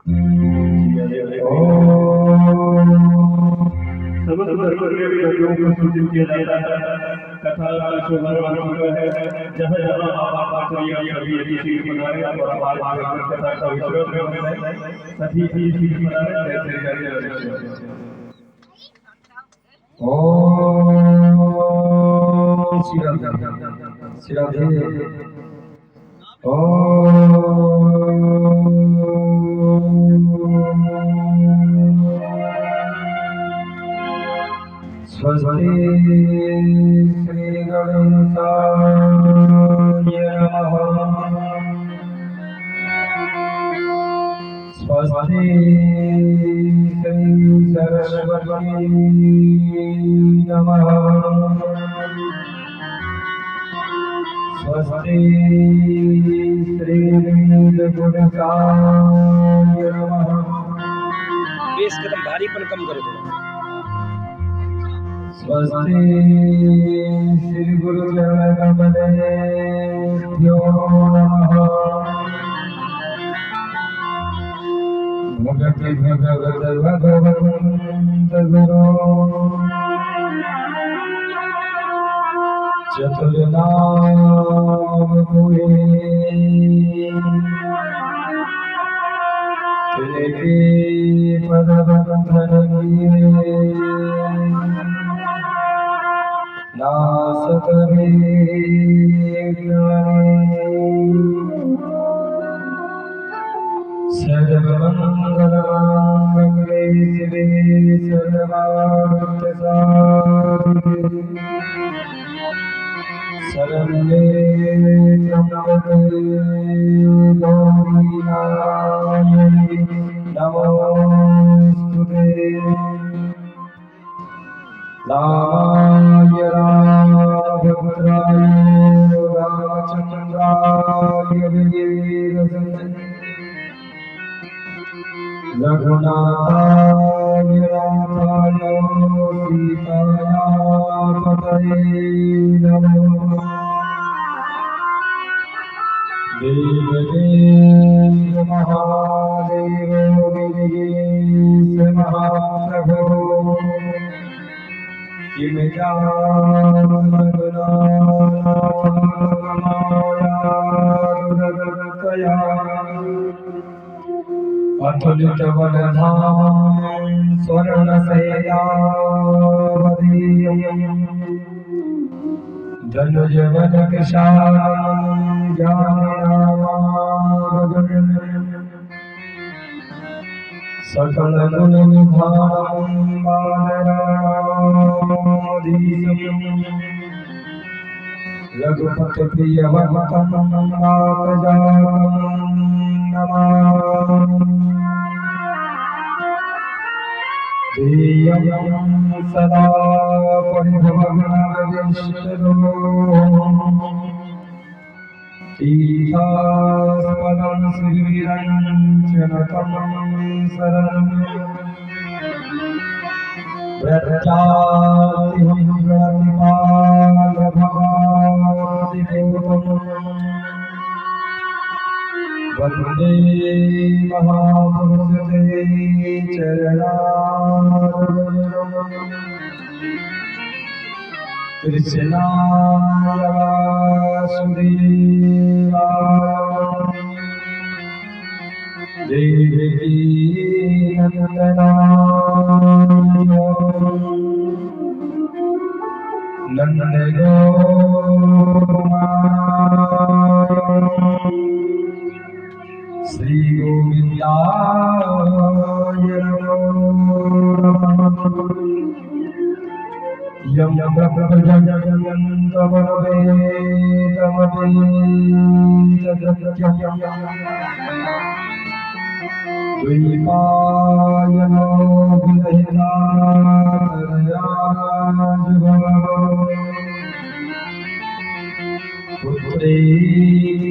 समस्त धर्मों के व्यक्तियों को सूचित किया जाता है। कथा का शुभारंभ है जहाँ जहाँ आप आचार्य सभी ऋषि पधारे और आज भागवत कथा का विषय है सभी ऋषि पधारे जैसे कार्य ओम श्री राधे श्री राधे स्वस्ति श्री गणेशाय नमः स्वस्ति श्री सरस्वती नमः स्वस्ति श्री गुणसाय नमः। बेस कदम भारीपन कम करो थोड़ा। स्वस्ति श्री गुरुचरण कमलेभ्यो नमः। भगवति भगवत भगवन्त गुरु चतुर्नाम हुए तेरे पद बंधन किए नासत सर्वमंगलमांगल्ये शिवे सर्वार्थसाधिके शरण्ये त्र्यंबके गौरी नारायणी नमोस्तुते। रामाय रामभद्राय रामचंद्राय वीरभद्राय रघुनाथाय नाथाय सीताया पतये नमः। देव देव महादेव गिरीश महाप्रभो किम जानमाया अतुलित बलधाम स्वर्ण शैलावधीयम् धनुज बल विशालम् ज्ञाननामावगम्यम् सकल गुण निधानम् वानराधीशम् रघुपति प्रिय भक्तम् नाथजातम् नमामि। ध्येयं सदा परिभवग्नविष्टदो तीर्थास्पदं श्रीविरञ्जनतं शरणं व्रजातिहं प्रतिपालभवादिभूतम् वन्दे महापुरुषते चरणारविन्दम् कृष्णाय वासुदेवाय देवकी नन्दनाय नन्दगोपाय श्री गोविंदाय नमः। यं प्रभजन्तमवेदमवेदजत्यं द्वैपायनो विदहितातरयाजुभव पुत्रे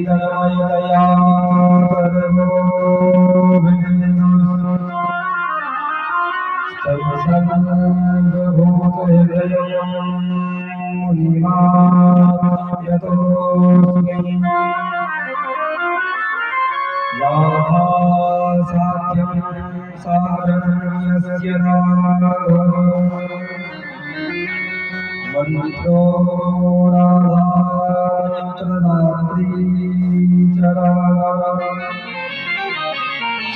गणमयदया परमो सर्वसर्वभूतहृदयं मुनिमानतोऽस्मि। लाभासाख्यं कारणस्य मंत्रो राधायत्रदात्री चरा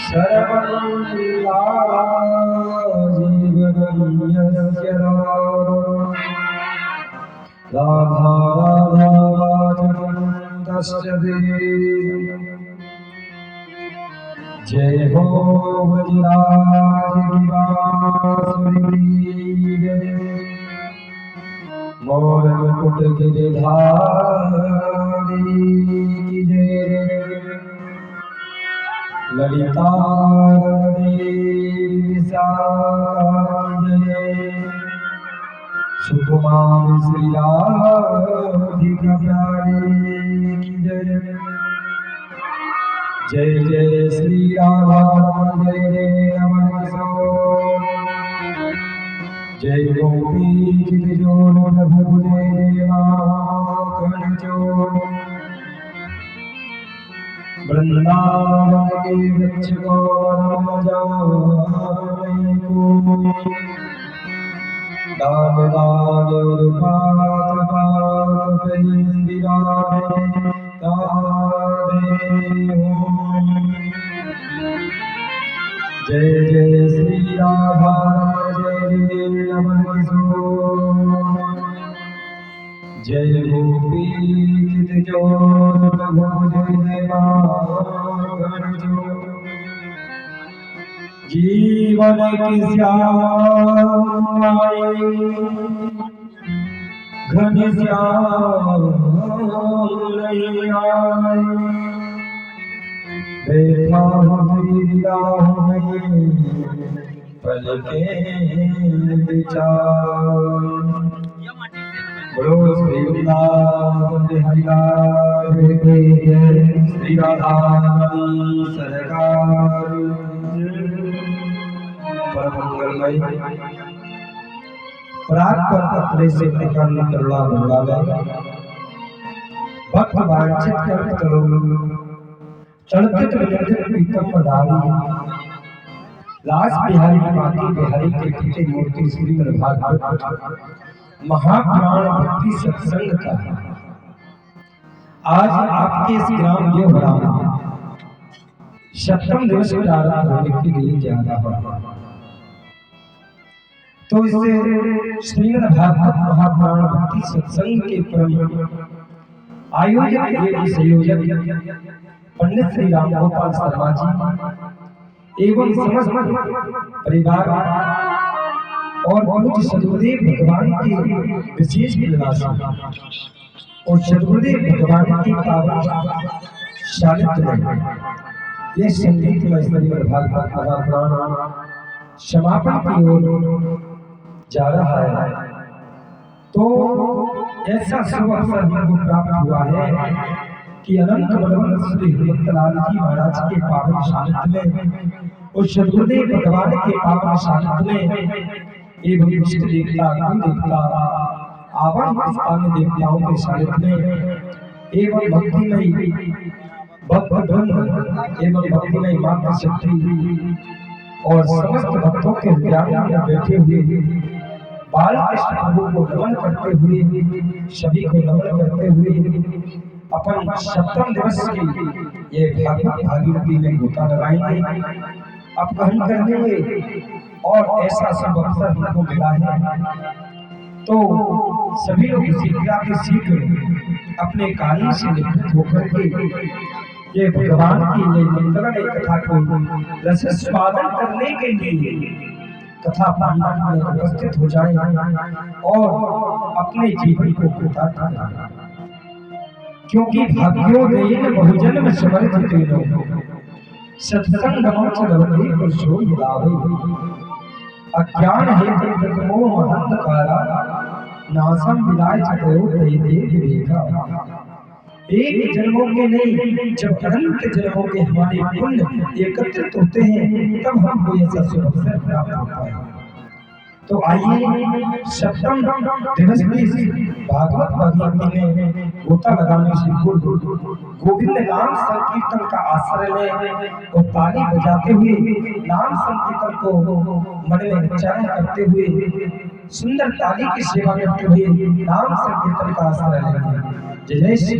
सर्वमंगला जीवनं यस्य राधा राधा वाचकं जय हो वज्राज गिरिवासुरी मोर मुकुट गिरिधारी की जय ललिता देवी विशाखा जय सुकुमार श्री राधिका प्यारी की जय जय जय श्री राधा जय जय रमण किशोर जय गोपी गिरिजोर प्रभु जय जय माखन चोर वृंदावन के वृक्ष को न जाने कोई दान दान और पात पात पे इंदिरा जय जय श्री राधा जय जय रमण किशोर जय गोपी गिरिजोर प्रभु जय जय माखन चोर जीवन की श्याम आई घनश्याम नहीं आए बैठा हूँ तेरी राह में पलके विचार बोलो श्री वृंदावन बिहारी लाल की जय श्री राधा सरकार परम मंगलमय प्राग पर अपने से निकालने करुणा मंगलालय भक्त वांछित कर करो चढ़ते चढ़ते प्रीतम पधारी लास बिहारी माटी बिहारी के पीछे मूर्ति श्रीमद् भागवत महापुराण भक्ति सत्संग का आज आपके इस ग्राम देवहरा में सप्तम दिवस प्रारंभ होने के लिए जा रहा है। तो इससे श्रीमद् भागवत महापुराण भक्ति सत्संग के परम आयोजक एवं संयोजक पंडित श्री राम गोपाल शर्मा जी एवं समस्त परिवार और पूज्य सदगुरुदेव भगवान के विशेष प्रयास और सदगुरुदेव भगवान की पावन सानिध्य में यह संगीत में श्रीमद् भागवत महापुराण समापन की ओर जा रहा है। तो ऐसा शुभ अवसर हमको प्राप्त हुआ है कि अनंत बलवंत श्री हनुमतलाल जी महाराज के पावन सानिध्य में और सदगुरुदेव भगवान के पावन सानिध्य में एवं इष्ट देवता कुल देवता आवन स्थान देवताओं के सानिध्य में एवं भक्तिमय भक्त ब्रह्म एवं भक्तिमय माता शक्ति और समस्त भक्तों के हृदय में बैठे हुए बाल कृष्ण प्रभु को नमन करते हुए सभी को नमन करते हुए अपन सप्तम दिवस की ये भागवत भागीरथी में गोता लगाएंगे अपहरण करने हुए और ऐसा सब अवसर हमको मिला है। तो सभी लोग शीघ्र अपने कार्य से निवृत्त होकर के ये भगवान की ये मंगलमय कथा को रसस्वादन करने के लिए कथा पांडव में उपस्थित हो जाएं और अपने जीवन को कृतार्थ करें, क्योंकि भाग्योदयेन बहुजन्म समर्थितेन सत्संगमं च लभते पुरुषो यदावे अज्ञान हेतुर्गतमो महंतकारा नासं विदाय च करो ते विवेका। एक जन्मों के नहीं, जब अनंत जन्मों के हमारे पुण्य एकत्रित होते हैं तब हमको ऐसा शुभ अवसर प्राप्त होता है। तो आइए सप्तम दिवस की इस भागवत भगवती में गोता लगाने से पूर्व गोविंद नाम संकीर्तन का आश्रय लें और ताली बजाते हुए नाम संकीर्तन को मन में उच्चारण करते हुए सुंदर ताली की सेवा करते हुए नाम संकीर्तन का आश्रय लेंगे। जय जय श्री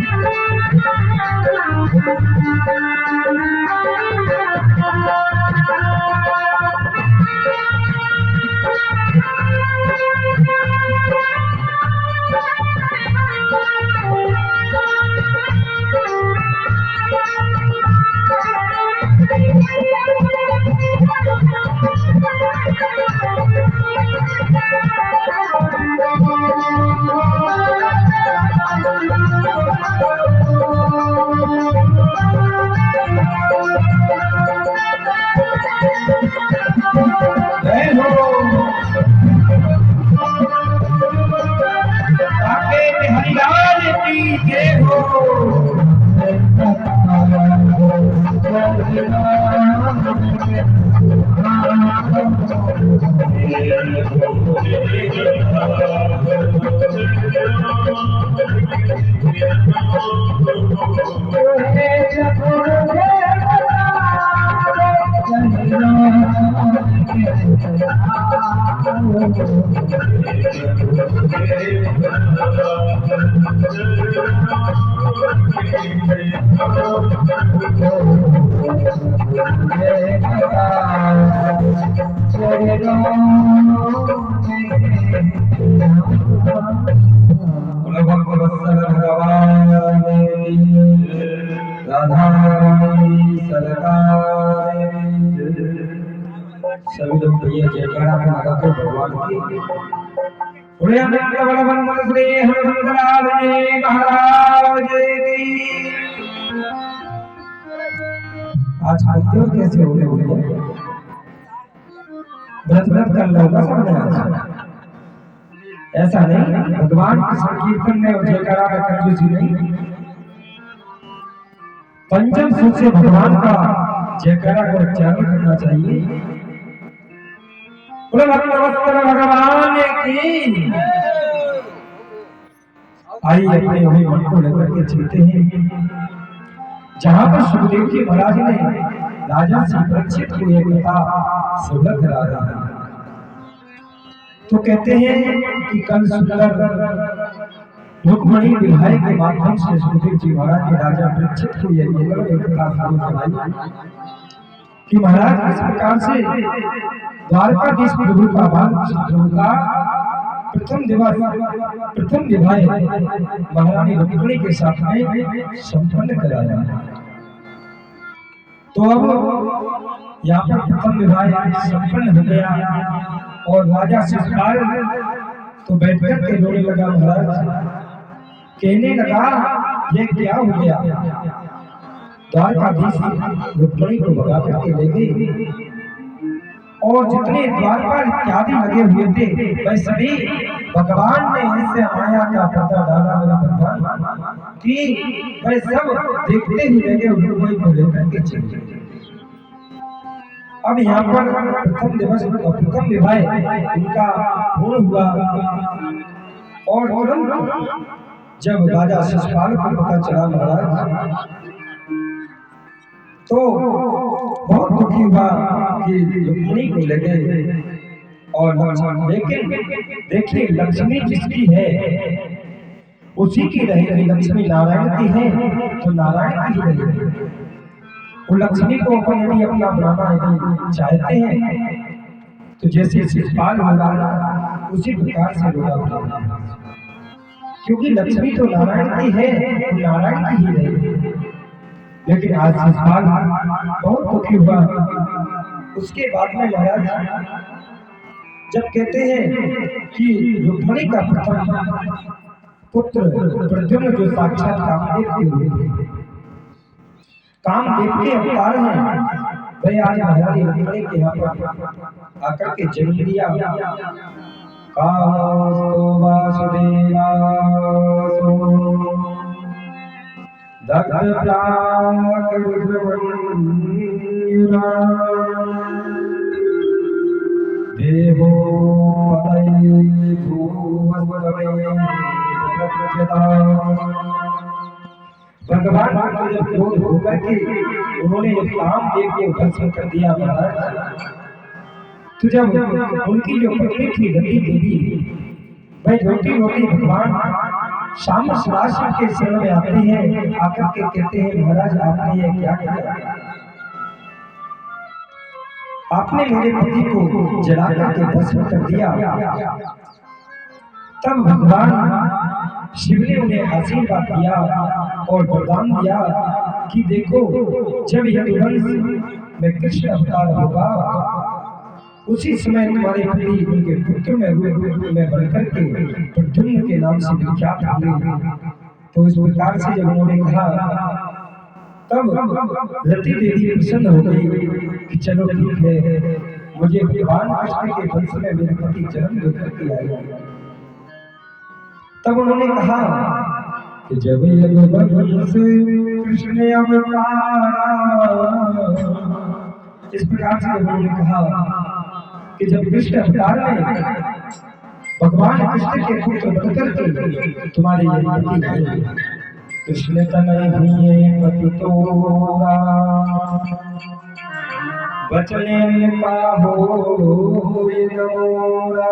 Thank you. जय हो आके हरिलाल की जय हो। सभी लोग भैया जयकारा में लगा तो भगवान की बोले श्री हनुमंतलाल जी महाराज की। आज खाते और कैसे हो गए भैया? व्रत कर लो का समझ आज ऐसा नहीं, भगवान के संकीर्तन में और जयकारा में कंजूसी नहीं। पंचम सुख से भगवान का जयकारा का उच्चारण करना चाहिए। भगवान की आइए अपने वही मन को लेकर के चलते हैं जहां पर सुखदेव जी महाराज ने राजा से परीक्षित को एक कथा सुलभ करा रहा है। तो कहते हैं कि कल सुंदर रुक्मणी विवाह के माध्यम से सुखदेव जी महाराज ने राजा परीक्षित को यह एक कथा सुनाई कि महाराज इस प्रकार से द्वारकाधीश प्रभु का प्रभु का प्रथम विवाह महारानी रुक्मिणी के साथ में संपन्न कराया। तो अब यहाँ पर प्रथम विवाह संपन्न हो गया और राजा शिशुपाल तो बैठकर के रोने लगा। महाराज कहने लगा ये क्या हो गया? द्वारकाधीश रुक्मिणी को भगा करके ले गए और जितने द्वारपाल इत्यादि लगे हुए थे वह सभी भगवान ने इससे माया का पर्दा डाला मेरा भगवान कि वह सब देखते ही लगे रुक्मिणी को लेकर के चले। अब यहाँ पर प्रथम विवाह उनका पूर्ण हुआ और जब राजा शिशुपाल को पता चला महाराज तो बहुत दुखी हुआ कि रुक्मिणी को ले गए। और लेकिन देखिए लक्ष्मी जिसकी है उसी की रहेगी। लक्ष्मी नारायण की है तो नारायण की रहेगी। वो लक्ष्मी को अपन यदि अपना बनाना यदि चाहते हैं तो जैसे शिशुपाल होगा उसी प्रकार से होगा, क्योंकि लक्ष्मी तो नारायण की है तो नारायण की ही रहेगी। लेकिन आज शिशुपाल बहुत दुखी हुआ। उसके बाद में महाराज जब कहते हैं कि रुक्मिणी का प्रथम पुत्र प्रद्युम्न जो साक्षात कामदेव के रूप है, कामदेव के अवतार हैं, वह आज महारानी रुक्मिणी के यहाँ पर आकर के जन्म लिया। कामस्तु वासुदेवासु दग्ध प्राक रुद्रवन्युना देवो पतये भूवस्वतमे प्रत्यता। भगवान को जब क्रोध होकर के उन्होंने कामदेव के दर्शन कर दिया महाराज, तो जब उनकी जो पत्नी थी रति देवी वह रोती रोती भगवान श्याम सदाशिव के शरण में आते हैं, आकर के कहते हैं महाराज आपने ये क्या किया, आपने मेरे पति को जला करके भस्म कर दिया। तब भगवान शिव ने उन्हें आशीर्वाद दिया और वरदान दिया कि देखो जब यदुवंश में कृष्ण अवतार होगा उसी समय तुम्हारे पति उनके पुत्र में रूप में बनकर के प्रद्युम्न के नाम से विख्यात हुए। तो इस प्रकार से जब उन्होंने कहा तब रति देवी प्रसन्न हो गई कि चलो ठीक है, मुझे भगवान कृष्ण के वंश में मेरे पति जन्म लेकर के आए। तब उन्होंने कहा कि जब यदुवंश कृष्ण अवतारा, इस प्रकार से उन्होंने कहा कि जब कृष्ण अवतार में भगवान कृष्ण के पुत्र बनकर के तुम्हारे ये पति आए, कृष्ण तनय हुए पति तोरा, बचने का हो ये गमोरा।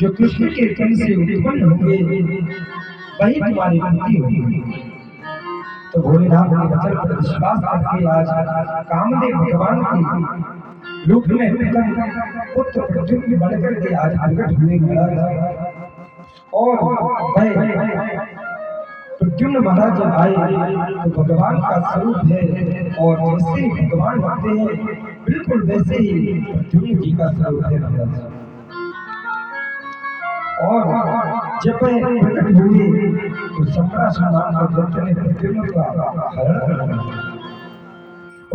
जो कृष्ण के तन से उत्पन्न होंगे वही तुम्हारे पति होंगे। तो भोलेनाथ के वचन पर विश्वास करके आज कामदेव भगवान के रूप में पुत्र प्रद्युम्न बनकर के आज प्रकट हुए महाराज। और प्रद्युम्न महाराज जब आए तो भगवान का स्वरूप है और जैसे भगवान बनते हैं बिल्कुल वैसे ही प्रद्युम्न जी का स्वरूप है महाराज। और जब प्रकट हुए तो सम्राट नाम के दैत्य ने प्रद्युम्न का हरण कर लिया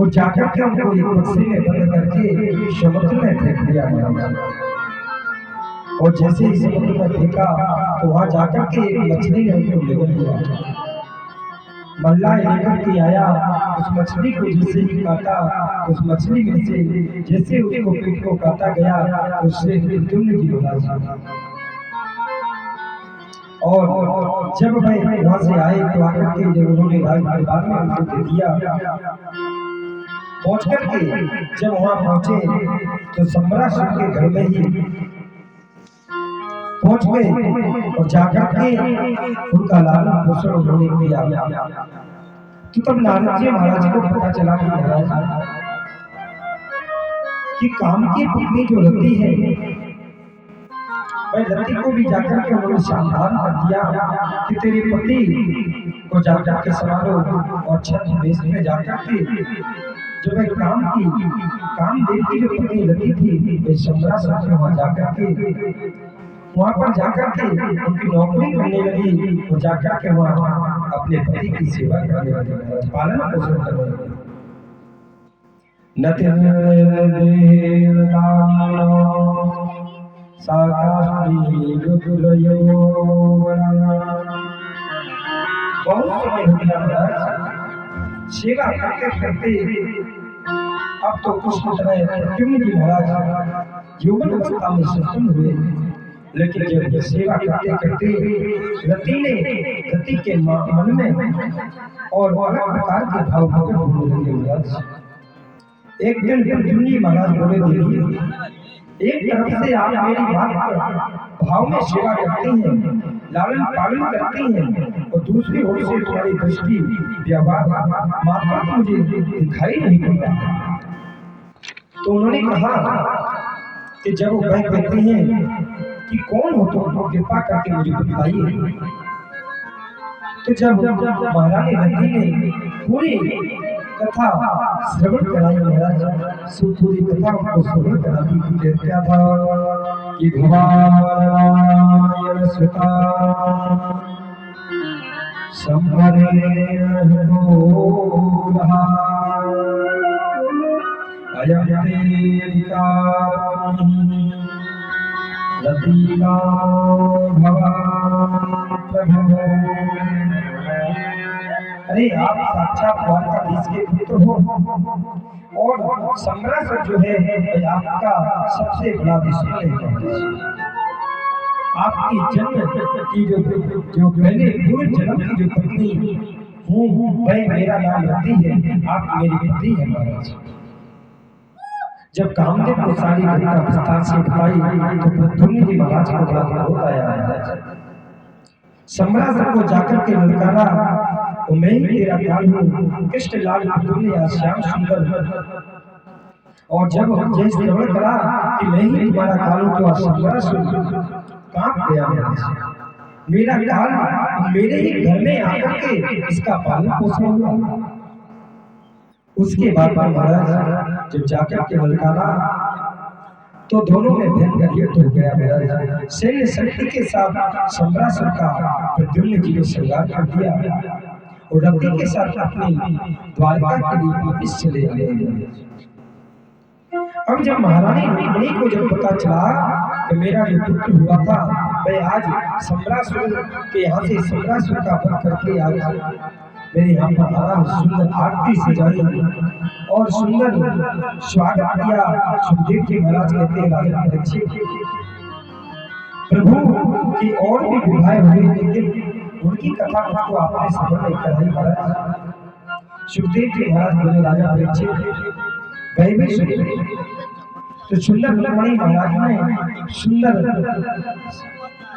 और जाकर के उनको एक बक्से में बंद करके समुद्र में फेंक दिया महाराज। और जैसे ही समुद्र में फेंका तो वहां जाकर के एक मछली ने उनको ले लिया। मल्लाह लेकर के आया, उस मछली को जैसे ही काटा, उस मछली में से जैसे उसको पेट को काटा गया तो उससे प्रद्युम्न जी महाराज। और जब भाई वहां से आए तो आकर के जब उन्होंने राज दरबार में उनको दे दिया, पहुंच करके जब वहां पहुंचे तो सम्राट के घर में ही पहुंच गए और जाकर के उनका लालन पोषण उन्होंने किया। तो तब नारद जी महाराज को पता चला कि महाराज कि काम की पत्नी जो रति है, भाई रति को भी जाकर के उन्होंने सावधान कर दिया कि तेरे पति को जाकर के संभालो और छठ देश में जाकर के जो मैं कामदेव की जो पत्नी रति थी वे सम्राट से वहां जाकर के वहां पर जाकर के उनकी नौकरी करने लगी। वो जाकर के वहां अपने पति की सेवा करने लगी, पालन पोषण करने लगी। नतिन बहुत समय हो गया महाराज सेवा करते करते, अब तो कुछ समय प्रद्युम्न जी महाराज यौवन अवस्था में संपन्न हुए। लेकिन जब सेवा करते करते रति के मन में और अलग प्रकार के भाव प्रकट होने लगे महाराज। एक दिन प्रद्युम्न जी महाराज बोले, देखिए एक तरफ से आप मेरी बात भाव में सेवा करते हैं, लालन पालन करते हैं, और दूसरी ओर से तुम्हारी दृष्टि व्यवहार मात्र मुझे दिखाई नहीं पड़ता। तो उन्होंने कहा कि जब वो कहते हैं कि कौन हो तुम, कृपा करके मुझे बताइए। तो जब महारानी रति ने पूरी कथा श्रवण कराई महाराज, पूरी कथा को श्रवण करा दी। क्या था कि भगवान सुता संवरेण दोहा अयमेरिका रतिका भगवान प्रभु। अरे आप साक्षात द्वारकाधीश के पुत्र हो और सम्राट जो है आपका सबसे बड़ा दुश्मन है। आपकी जन्म की जो मैंने पूर्व जन्म की जो पत्नी हूँ मैं, मेरा नाम रति है, आप मेरी पत्नी है महाराज। जब कामदेव को सारी घटना विस्तार से बताई तो प्रद्युम्न जी महाराज को बड़ा क्रोध आया महाराज। सम्रासुर को जाकर के ललकारा, और मैं ही तेरा काल हूँ, कृष्ण लाल पुतुल्य श्याम सुंदर। और जब जय श्रवण करा कि मैं ही तुम्हारा काल हूँ, तो सम्रासुर कांप गया। मेरा काल मेरे ही घर में आकर के इसका पालन पोषण हुआ। उसके बाद महाराज जब जाकर के ललकारा तो दोनों में भयंकर युद्ध हो गया। महाराज सैन्य शक्ति के साथ सम्रासुर का प्रद्युम्न जी ने श्रृंगार कर दिया और रति के साथ अपनी द्वारका के लिए वापस चले गए। अब जब महारानी रुक्मिणी को जब पता चला कि मेरा जो पुत्र हुआ था मैं आज सम्रासुर के यहाँ से सम्रासुर का वध करके आज मेरे यहाँ पर आया, सुंदर आरती सजाई और सुंदर स्वागत किया। सुखदेव जी महाराज कहते हैं राजा परीक्षित, प्रभु की और भी विवाह हुए लेकिन उनकी कथा मुझको आपने श्रवण नहीं कराई महाराज। सुखदेव जी महाराज बोले राजा परीक्षित वह सुनिए। तो सुंदर रुक्मिणी महाराज ने सुंदर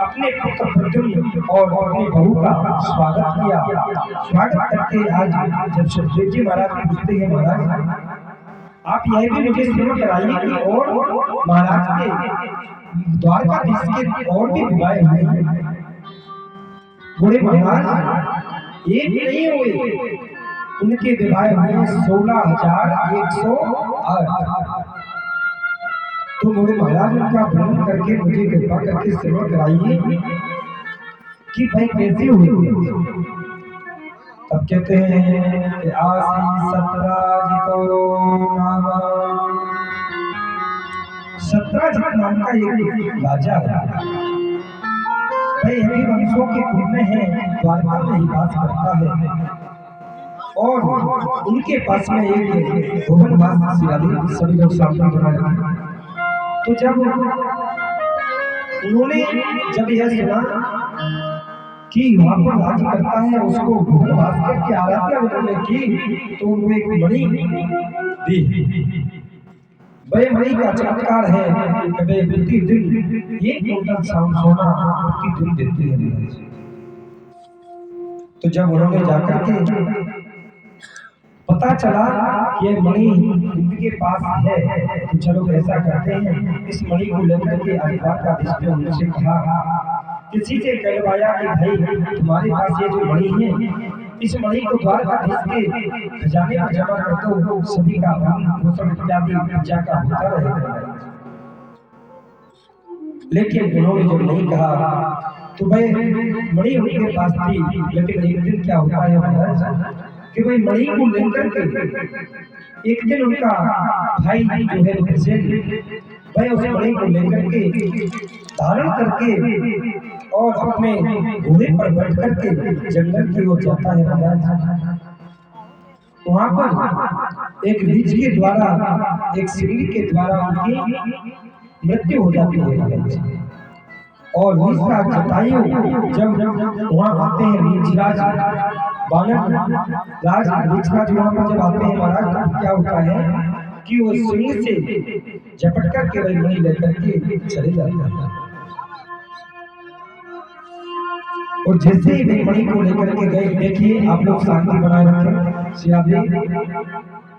अपने पुत्र प्रद्युम्न और अपनी बहू का स्वागत किया। स्वागत करके आज जब सुखदेव जी महाराज पूछते हैं महाराज आप यह भी मुझे श्रवण कराइए कि और महाराज के द्वारकाधीश के और भी विवाह हुए हैं। बूढ़े महाराज एक नहीं हुए, उनके विवाह हुए 16,108। तो बूढ़े महाराज उनका वर्णन करके मुझे कृपा करके श्रवण कराइए कि भाई कैसे हुए। तब कहते हैं कि आसी सत्राजित नाम का एक राजा है, भाई हरि वंशों के कुल में है, द्वारका में ही वास करता है और उनके पास में एक भुवन वास शिलालेख सभी लोग सामने बना रहे। तो जब उन्होंने जब यह सुना कि वहां पर राज करता है उसको भुवन वास करके आराधना उन्होंने की, तो उनको एक मणि दी। वह मणि का चमत्कार है कि वे प्रतिदिन एक कुंतल सोना प्रतिदिन देते हैं। तो जब उन्होंने जाकर के पता चला कि ये मणि उनके पास है, तो चलो ऐसा करते हैं इस मणि को लेकर के द्वारकाधीश ने उनसे कहा, किसी से कहलवाया कि भाई तुम्हारे पास ये जो मणि है इस मणि को द्वारकाधीश के खजाने में जमा कर दो, सभी का पोषण इत्यादि पूजा का होता रहेगा। लेकिन उन्होंने जब नहीं कहा तो वह मणि उनके पास थी। लेकिन एक दिन क्या होता है महाराज कि भाई मणि को लेकर के एक दिन उनका भाई जो है वह उस मणि को लेकर के धारण करके और अपने घोड़े पर बैठ करके जंगल की ओर जाता है महाराज। वहां पर एक रीछ के द्वारा एक सिंह के द्वारा उनकी मृत्यु हो जाती है महाराज। और दूसरा जटायु जब वहां आते हैं रीछराज बानर राज रीछराज वहां पर जब आते हैं महाराज तो क्या होता है कि वो सिंह से झपट करके वही मणि लेकर के चले जाते हैं। और जैसे ही मणि को लेकर के गए, देखिए आप लोग शांति बनाए रखें।